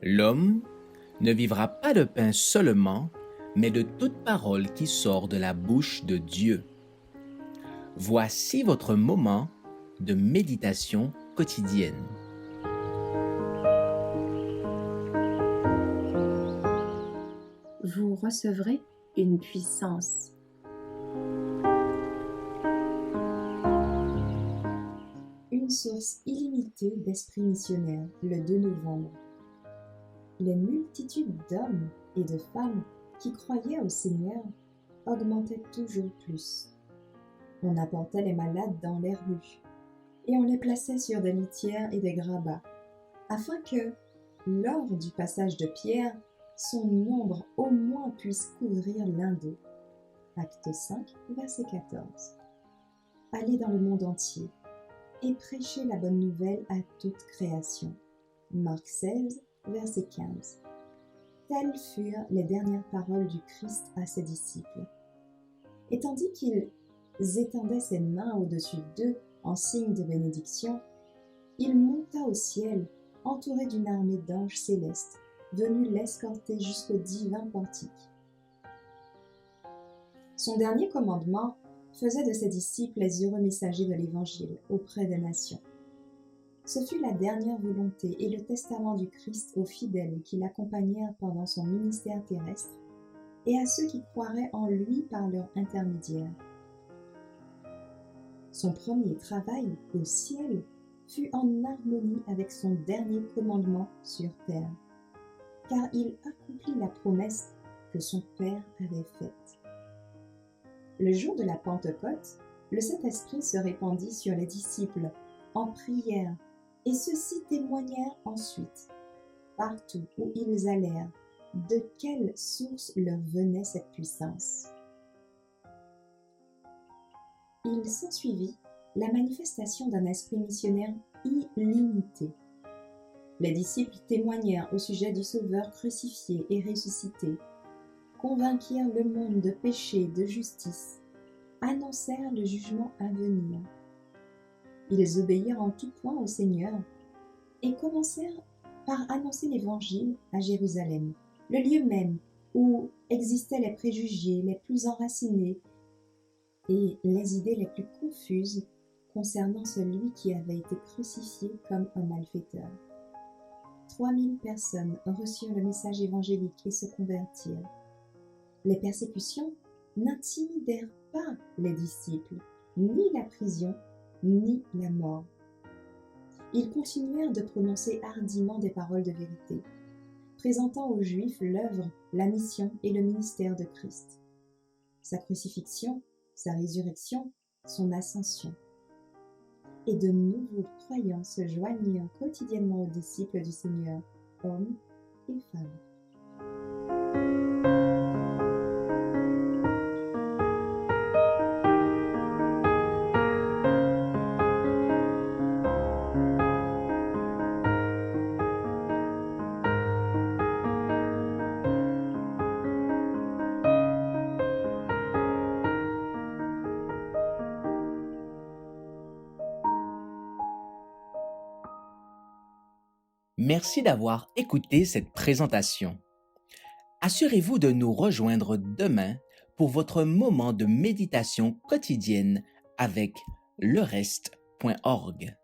L'homme ne vivra pas de pain seulement, mais de toute parole qui sort de la bouche de Dieu. Voici votre moment de méditation quotidienne. Vous recevrez une puissance. Une source illimitée d'esprits missionnaires, le 2 novembre. Les multitudes d'hommes et de femmes qui croyaient au Seigneur augmentaient toujours plus. On apportait les malades dans les rues et on les plaçait sur des litières et des grabats, afin que, lors du passage de Pierre, son ombre au moins puisse couvrir l'un d'eux. Acte 5, verset 14. Allez dans le monde entier et prêchez la bonne nouvelle à toute création. Marc 16, verset 15. Telles furent les dernières paroles du Christ à ses disciples. Et tandis qu'ils étendaient ses mains au-dessus d'eux en signe de bénédiction, il monta au ciel, entouré d'une armée d'anges célestes, venus l'escorter jusqu'au divin portique. Son dernier commandement faisait de ses disciples les heureux messagers de l'Évangile auprès des nations. Ce fut la dernière volonté et le testament du Christ aux fidèles qui l'accompagnèrent pendant son ministère terrestre et à ceux qui croiraient en lui par leur intermédiaire. Son premier travail au ciel fut en harmonie avec son dernier commandement sur terre, car il accomplit la promesse que son Père avait faite. Le jour de la Pentecôte, le Saint-Esprit se répandit sur les disciples en prière, et ceux-ci témoignèrent ensuite, partout où ils allèrent, de quelle source leur venait cette puissance. Il s'ensuivit la manifestation d'un esprit missionnaire illimité. Les disciples témoignèrent au sujet du Sauveur crucifié et ressuscité, convainquirent le monde de péché et de justice, annoncèrent le jugement à venir. Ils obéirent en tout point au Seigneur et commencèrent par annoncer l'Évangile à Jérusalem, le lieu même où existaient les préjugés les plus enracinés et les idées les plus confuses concernant celui qui avait été crucifié comme un malfaiteur. 3000 personnes reçurent le message évangélique et se convertirent. Les persécutions n'intimidèrent pas les disciples, ni la prison, ni la mort. Ils continuèrent de prononcer hardiment des paroles de vérité, présentant aux Juifs l'œuvre, la mission et le ministère de Christ. Sa crucifixion, sa résurrection, son ascension. Et de nouveaux croyants se joignirent quotidiennement aux disciples du Seigneur, hommes et femmes. Merci d'avoir écouté cette présentation. Assurez-vous de nous rejoindre demain pour votre moment de méditation quotidienne avec lereste.org.